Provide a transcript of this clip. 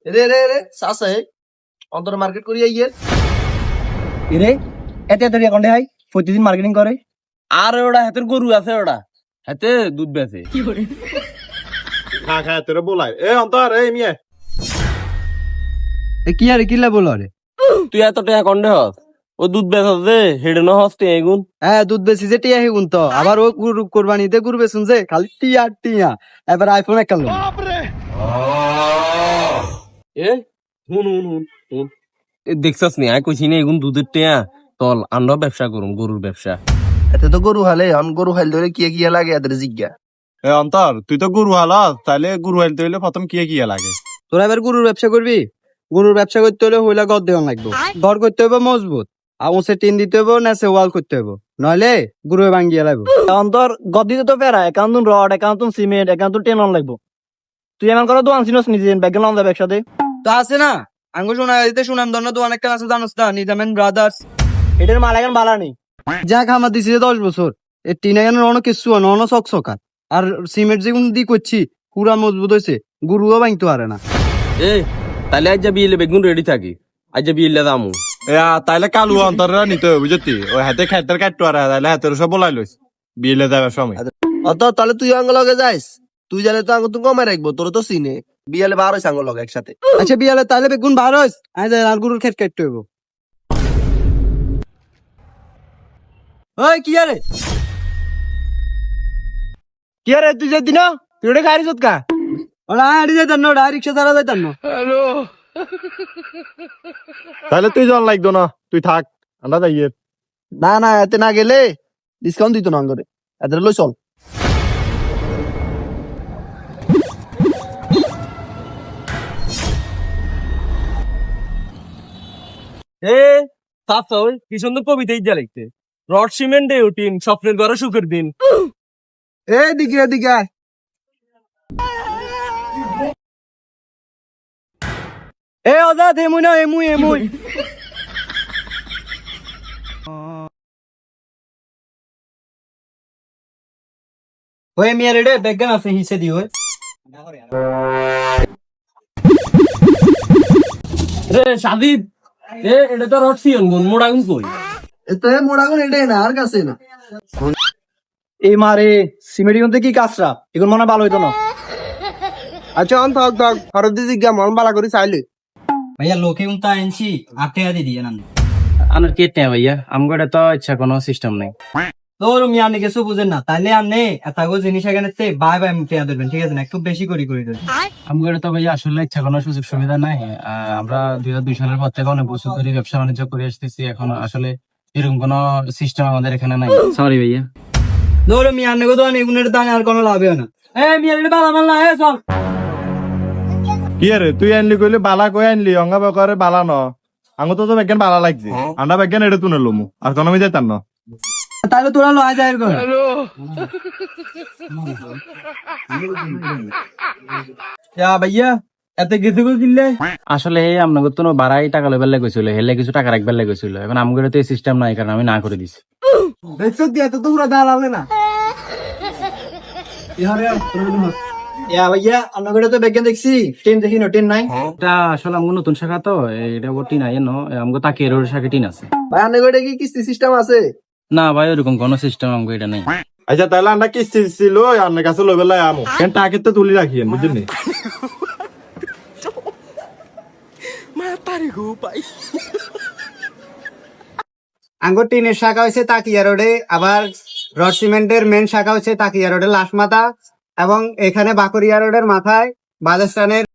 রে রে রে সাসে অন্তর মার্কেট করি আইয়ে রে এতে এত রিয়া কন্ডে হাই প্রতিদিন মার্কেটিং করে আর ওটা হাতের গরু আছে ওটা হাতে দুধ বেচে খা খা তোরে বলাই এ অন্তর এই মিয়া এ কি আরে কিলা বলো রে তুই এত টাকা কন্ডে হস ও দুধ বেচ দে হেডে ন হস তে এগুন হ্যাঁ দুধ বেশি যে টিয়া হেগুন তো আবার ও কোরবানিতে গরু বেচুন যে খালি টিয়া টিয়া এবার আইফোন একটা লো এ হুন হুন হুন হুন দেখছস নি আই কইছি না এগুন দুধের টিয়া তল আমরা ব্যবসা করুম গরুর ব্যবসা এতে তো গরু হালে অন গরু হাল ধরে কি কি লাগে এদের জিজ্ঞা এ অন্তর তুই তো গরু হালাস তাইলে গরু হালতে হইলে প্রথম কি কি লাগে তোরা এবার গরুর ব্যবসা করবি গরুর ব্যবসা করতে হলে হইলা গদ দেওয়া লাগবে ঘর করতে হবে মজবুত আউসে টিন দিতে হবে নেসে ওয়াল করতে হবে নইলে গরু ভাঙ্গিয়া লাগবে অন্তর গদ দিতে তো পেরা account rod account cement account ten অন লাগবে তুই এমন করে দোয়ান চিনস নিজে ব্যাকগ্রাউন্ড দেবে একসাথে তো আছে না আঙ্গু শোনা দিতে শুনাম দন্ন দোয়ান একটা আছে জানোস না নিজামেন ব্রাদার্স এটার মাল এখন বালা নেই যা খামা দিছি 10 বছর এই টিন এখন অনেক কিছু অনেক চকচকা আর সিমেন্ট যেগুন দি করছি পুরা মজবুত হয়েছে গরুও ভাঙতে পারে না এ তাহলে আজ যাবি এলে বেগুন রেডি থাকি আজ যাবি এলে দামু এ তাইলে কালু অন্তররা নিতে হবে বুঝতি ও হাতে খাইতে কাটতো আর তাইলে হাতের সব বলাই লইস বিলে যাবে সময় অত তাহলে তুই আঙ্গ লগে যাইস তুই জানে তো আঙ্গ তুই কমে রাখবো তোর তো চিনে বিয়ালে বার হইস আঙ্গ লগে একসাথে আচ্ছা বিয়ালে তাহলে বেগুন বার হইস আজ আর গরুর খেত কাটতে হইব ওই কি আরে তুই যে দিন তুই ওটা গাড়ি চোদ কা ওরা আড়ি যাইতাম না ওটা রিক্সা চালা যাইতাম না তাহলে তুই জন লাগতো না তুই থাক আমরা যাইয়ে না না এতে না গেলে ডিসকাউন্ট দিত না আঙ্গরে এদের লই চল এ সাফ ওই কি সুন্দর কবিতা ইজ্জা লিখতে রড সিমেন্ট দে উঠিন স্বপ্নের ঘরে সুখের দিন এদিকে এদিকে আয় এ অজাত এমুই না এমুই এমুই ওই মিয়া রেডে বেগান আছে হিসে দিও রে সাদিদ এ এটা তো রড সিয়ন গুন মোড়াগুন কই এতে মোড়াগুন এটাই না আর কাছে না এই মারে সিমেন্ট কোন কি কাজরা এখন মনে ভালো হইতো না আচ্ছা অন থাক থাক ফরদ দি জিজ্ঞা মন বালা করে চাইলে ভাইয়া লোকে উনতা আনছি 8 টাকা দিয়ে দিয়ে নান আনার কেটে ভাইয়া আমগড়ে তো ইচ্ছা কোনো সিস্টেম নাই তোর মিয়া আপনি কিছু বুঝেন না তাইলে আপনি এতগো জিনিস এখানে বাই বাই টাকা দেবেন ঠিক আছে না একটু বেশি করে দেবেন আমগরে তো ভাইয়া আসলে ইচ্ছা কোনো সুযোগ সুবিধা নাই আমরা 2002 সালের পর থেকে অনেক বছর ধরে ব্যবসা বাণিজ্য করে আসতেছি এখন আসলে এরকম কোনো সিস্টেম আমাদের এখানে নাই সরি ভাইয়া তোর মিয়া আপনি তো এগুনের দানে আর কোনো লাভ হয় না এ মিয়া রে বালা মাল না এ চল কি আরে তুই আনলি কইলে বালা কই আনলি অঙ্গা বেকারে বালা ন আঙ্গ তো বেগেন বালা লাগছে আমরা বেগেন এটা তুনে লমু আর কোন আমি যাইতাম না তাহলে তোরা লয় যায় কর ইয়া ভাইয়া এত কিছু কই কিনলে আসলে আপনাকে তো বাড়াই টাকা লেবার লাগছিল হেলে কিছু টাকা রাখবার লাগছিল এখন আমগরে তো এই সিস্টেম নাই কারণ আমি না করে দিছি দেখছো দিয়া তো তোমরা দাঁড়ালে না ইয়া ভাইয়া আপনাদের তো বেগান দেখছি টেন দেখি না টেন নাই এটা আসলে আমগো নতুন শাখা তো এটা বটি নাই ন আমগো তাকে এর শাখা টিন আছে ভাই আনে কি কিস্তি সিস্টেম আছে না ভাই ওরকম কোনো সিস্টেম আমগো এটা নাই আচ্ছা তাহলে আমরা কিস্তি ছিল আপনার কাছে লই বেলা আমু কেন টাকা তো তুলি রাখিয়েন বুঝলেন আঙ্গুর টিনের শাখা হয়েছে তাকিয়া রোডে আবার রড সিমেন্টের মেন শাখা হচ্ছে তাকিয়া রোডে লাশ মাথা এবং এখানে বাকুরিয়া রোডের মাথায় বাজার স্ট্যান্ডের